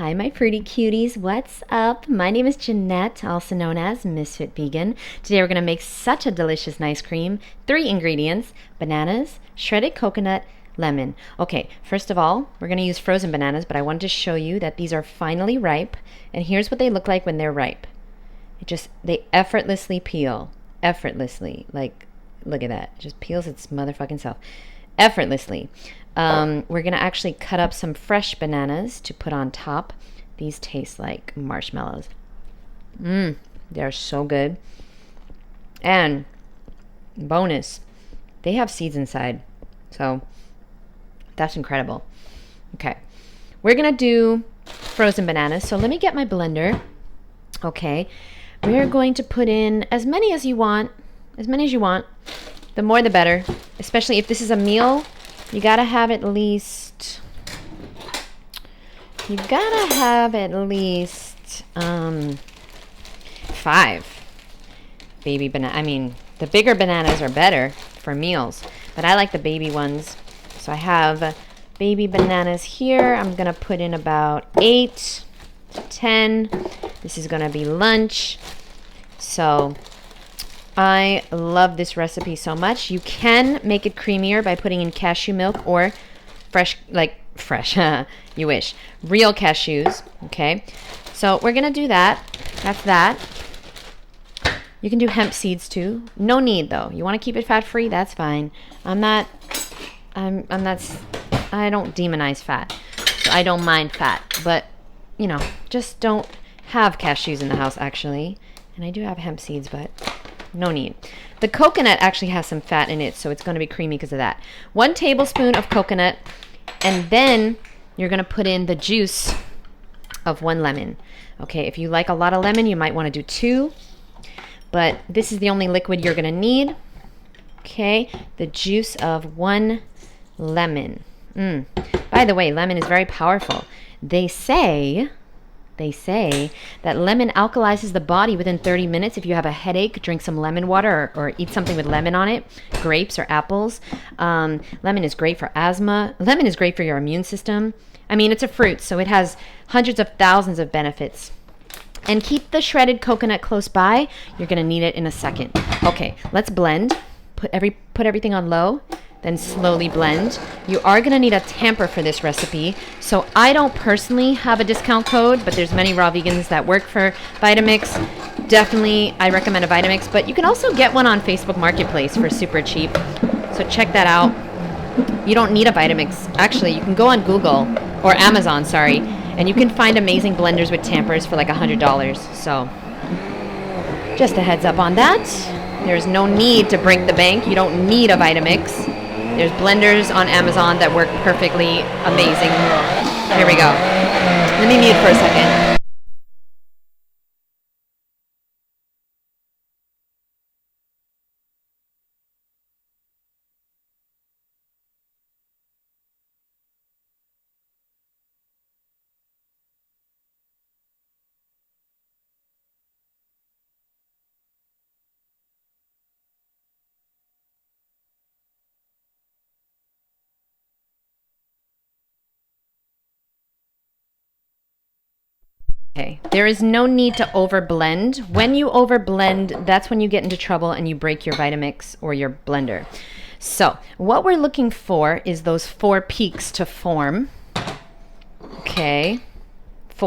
Hi, my pretty cuties. What's up? My name is Jeanette, also known as Ms.FitVegan. Today we're going to make such a delicious nice cream. 3 ingredients: bananas, shredded coconut, lemon. Okay, first of all, we're going to use frozen bananas, but I wanted to show you that these are finally ripe. And here's what they look like when they're ripe. They effortlessly peel. Effortlessly. Like, look at that. It just peels its motherfucking self. Effortlessly. We're going to actually cut up some fresh bananas to put on top. These taste like marshmallows. They're so good. And bonus, they have seeds inside. So that's incredible. Okay. We're going to do frozen bananas. So let me get my blender. Okay. We're going to put in as many as you want. As many as you want. The more the better. Especially if this is a meal. You gotta have at least 5 baby banana. I mean, the bigger bananas are better for meals, but I like the baby ones. So I have baby bananas here. I'm gonna put in about 8 to 10. This is gonna be lunch. So I love this recipe so much. You can make it creamier by putting in cashew milk or fresh, you wish, real cashews, okay? So we're gonna do that. That's that. You can do hemp seeds too. No need though. You wanna keep it fat-free, that's fine. I don't demonize fat. So I don't mind fat, but you know, just don't have cashews in the house actually. And I do have hemp seeds, but no need. The coconut actually has some fat in it, so it's going to be creamy because of that. 1 tablespoon of coconut, and then you're going to put in the juice of 1 lemon. Okay, if you like a lot of lemon, you might want to do 2, but this is the only liquid you're going to need. Okay, the juice of 1 lemon. By the way, lemon is very powerful. They say that lemon alkalizes the body within 30 minutes. If you have a headache, drink some lemon water or eat something with lemon on it, grapes or apples. Lemon is great for asthma. Lemon is great for your immune system. I mean, it's a fruit, so it has hundreds of thousands of benefits. And keep the shredded coconut close by. You're going to need it in a second. Okay, let's blend. Put everything on low. Then slowly blend. You are going to need a tamper for this recipe. So I don't personally have a discount code, but there's many raw vegans that work for Vitamix. Definitely, I recommend a Vitamix, but you can also get one on Facebook Marketplace for super cheap. So check that out. You don't need a Vitamix. Actually, you can go on Google, or Amazon, sorry, and you can find amazing blenders with tampers for like $100. So just a heads up on that. There's no need to break the bank. You don't need a Vitamix. There's blenders on Amazon that work perfectly amazing. Here we go. Let me mute for a second. Okay, there is no need to overblend. When you overblend, that's when you get into trouble and you break your Vitamix or your blender. So what we're looking for is those 4 peaks to form. Okay,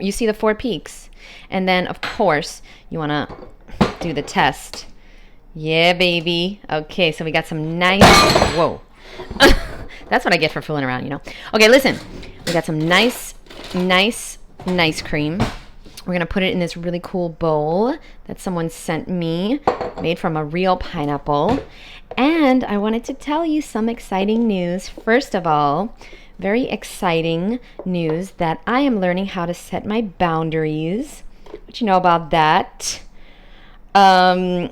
you see the 4 peaks. And then, of course, you want to do the test. Yeah, baby. Okay, so we got some nice... Whoa. That's what I get for fooling around, you know. Okay, listen. We got some nice cream. We're going to put it in this really cool bowl that someone sent me, made from a real pineapple. And I wanted to tell you some exciting news. First of all, very exciting news that I am learning how to set my boundaries. What you know about that? I'll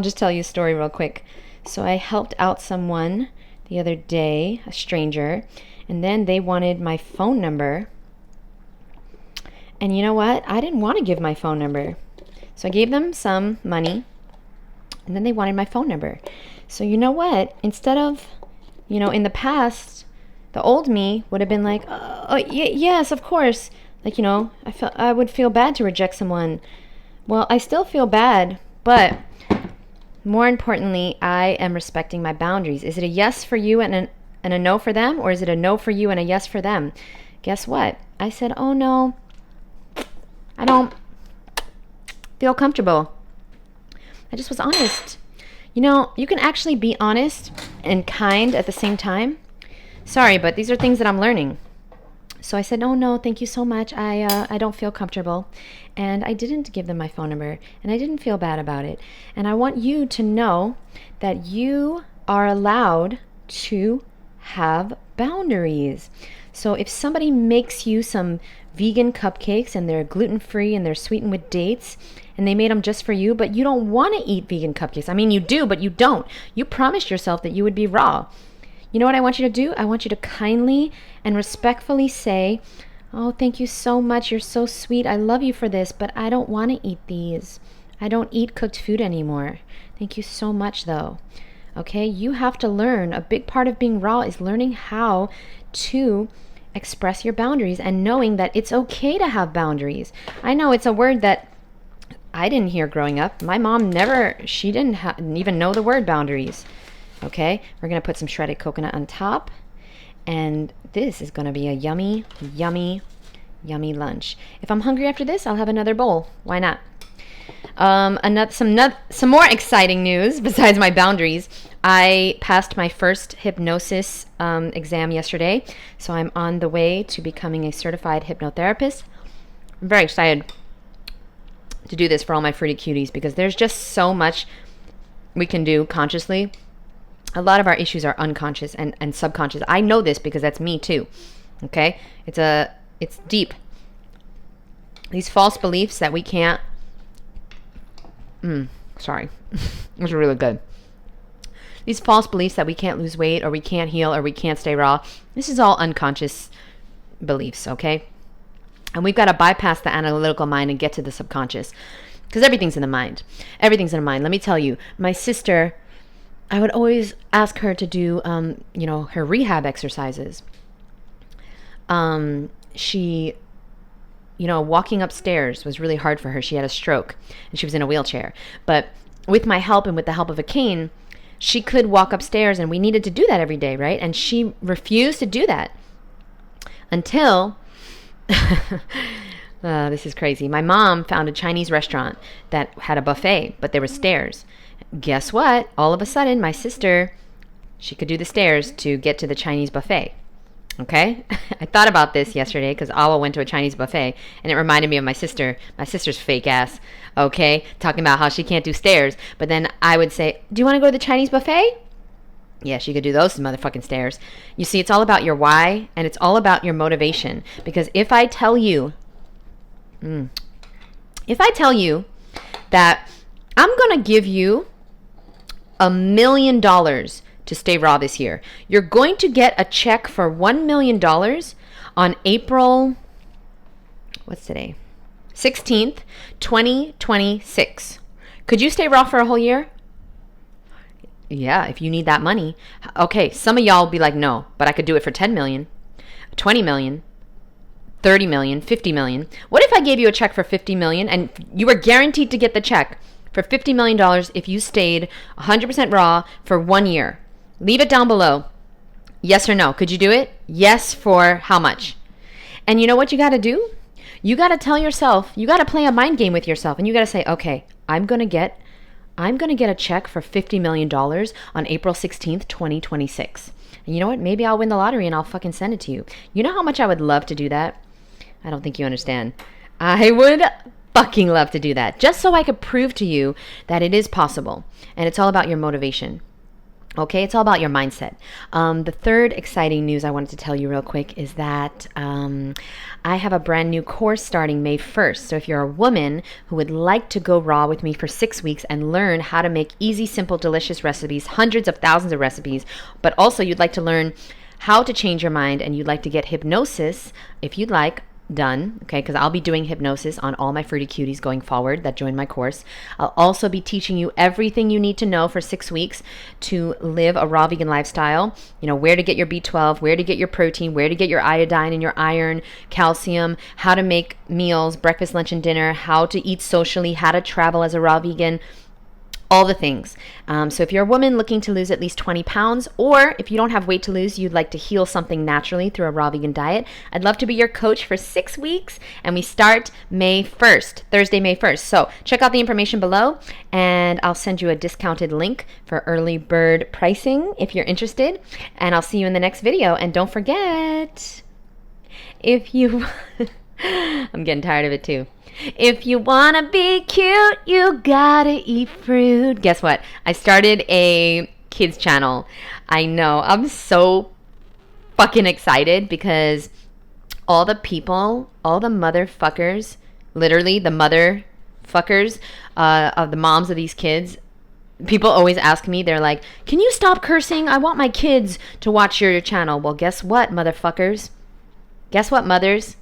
just tell you a story real quick. So I helped out someone the other day, a stranger, and then they wanted my phone number. And you know what? I didn't want to give my phone number. So I gave them some money, and then they wanted my phone number. So you know what? Instead of, in the past, the old me would have been like, oh, yes, of course. Like, I would feel bad to reject someone. Well, I still feel bad, but more importantly, I am respecting my boundaries. Is it a yes for you and a no for them, or is it a no for you and a yes for them? Guess what? I said, oh no, I don't feel comfortable. I just was honest. You can actually be honest and kind at the same time. Sorry, but these are things that I'm learning. So I said, oh no, thank you so much. I don't feel comfortable. And I didn't give them my phone number, and I didn't feel bad about it. And I want you to know that you are allowed to have boundaries. So if somebody makes you some vegan cupcakes and they're gluten-free and they're sweetened with dates, and they made them just for you, but you don't want to eat vegan cupcakes. I mean, you do, but you don't. You promised yourself that you would be raw. You know what I want you to do? I want you to kindly and respectfully say, oh, thank you so much. You're so sweet. I love you for this, but I don't want to eat these. I don't eat cooked food anymore. Thank you so much, though. Okay? You have to learn. A big part of being raw is learning how to express your boundaries and knowing that it's okay to have boundaries. I know it's a word that I didn't hear growing up. My mom she didn't even know the word boundaries. Okay, we're going to put some shredded coconut on top. And this is going to be a yummy, yummy, yummy lunch. If I'm hungry after this, I'll have another bowl. Why not? Some more exciting news besides my boundaries. I passed my first hypnosis exam yesterday. So I'm on the way to becoming a certified hypnotherapist. I'm very excited to do this for all my fruity cuties because there's just so much we can do consciously. A lot of our issues are unconscious and subconscious. I know this because that's me too. Okay? It's deep. These false beliefs that we can't sorry. It was really good. These false beliefs that we can't lose weight or we can't heal or we can't stay raw. This is all unconscious beliefs, okay? And we've got to bypass the analytical mind and get to the subconscious. Because everything's in the mind. Everything's in the mind. Let me tell you, my sister, I would always ask her to do, her rehab exercises. She, walking upstairs was really hard for her. She had a stroke and she was in a wheelchair. But with my help and with the help of a cane, she could walk upstairs, and we needed to do that every day, right? And she refused to do that until, this is crazy. My mom found a Chinese restaurant that had a buffet, but there were stairs. Guess what? All of a sudden, my sister, she could do the stairs to get to the Chinese buffet. Okay? I thought about this yesterday because Awa went to a Chinese buffet, and it reminded me of my sister's fake ass, okay? Talking about how she can't do stairs. But then I would say, do you want to go to the Chinese buffet? Yeah, she could do those motherfucking stairs. You see, it's all about your why, and it's all about your motivation. Because if I tell you that I'm going to give you $1 million to stay raw this year, you're going to get a check for $1 million on April, what's today? 16th, 2026. Could you stay raw for a whole year? Yeah, if you need that money. Okay, some of y'all will be like, no, but I could do it for 10 million, 20 million, 30 million, 50 million. What if I gave you a check for 50 million and you were guaranteed to get the check for $50 million if you stayed 100% raw for 1 year? Leave it down below. Yes or no? Could you do it? Yes for how much? And you know what you got to do? You got to tell yourself, you got to play a mind game with yourself, and you got to say, okay, I'm going to get a check for $50 million on April 16th, 2026. And you know what? Maybe I'll win the lottery and I'll fucking send it to you. You know how much I would love to do that? I don't think you understand. I would fucking love to do that just so I could prove to you that it is possible. And it's all about your motivation. Okay, it's all about your mindset. The third exciting news I wanted to tell you real quick is that I have a brand new course starting May 1st. So if you're a woman who would like to go raw with me for 6 weeks and learn how to make easy, simple, delicious recipes, hundreds of thousands of recipes, but also you'd like to learn how to change your mind and you'd like to get hypnosis, if you'd like, done, okay, because I'll be doing hypnosis on all my fruity cuties going forward that join my course. I'll also be teaching you everything you need to know for 6 weeks to live a raw vegan lifestyle. You know, where to get your B12, where to get your protein, where to get your iodine and your iron, calcium, how to make meals, breakfast, lunch, and dinner, how to eat socially, how to travel as a raw vegan, all the things. So if you're a woman looking to lose at least 20 pounds, or if you don't have weight to lose, you'd like to heal something naturally through a raw vegan diet, I'd love to be your coach for 6 weeks. And we start May 1st, Thursday, May 1st. So check out the information below, and I'll send you a discounted link for early bird pricing if you're interested. And I'll see you in the next video. And don't forget, if you... I'm getting tired of it too. If you want to be cute, you gotta eat fruit. Guess what? I started a kids channel. I know. I'm so fucking excited because all the people, all the motherfuckers, literally the motherfuckers of the moms of these kids, people always ask me, they're like, can you stop cursing? I want my kids to watch your channel. Well, guess what, motherfuckers? Guess what, mothers?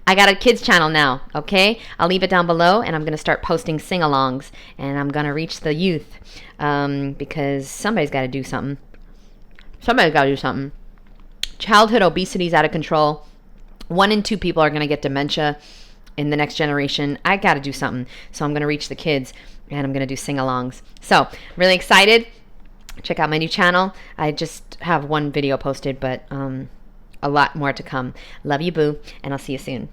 I got a kids channel now, okay? I'll leave it down below, and I'm going to start posting sing-alongs, and I'm going to reach the youth because somebody's got to do something. Somebody's got to do something. Childhood obesity is out of control. 1 in 2 people are going to get dementia in the next generation. I got to do something, so I'm going to reach the kids, and I'm going to do sing-alongs. So, really excited. Check out my new channel. I just have 1 video posted, but... a lot more to come. Love you, boo, and I'll see you soon.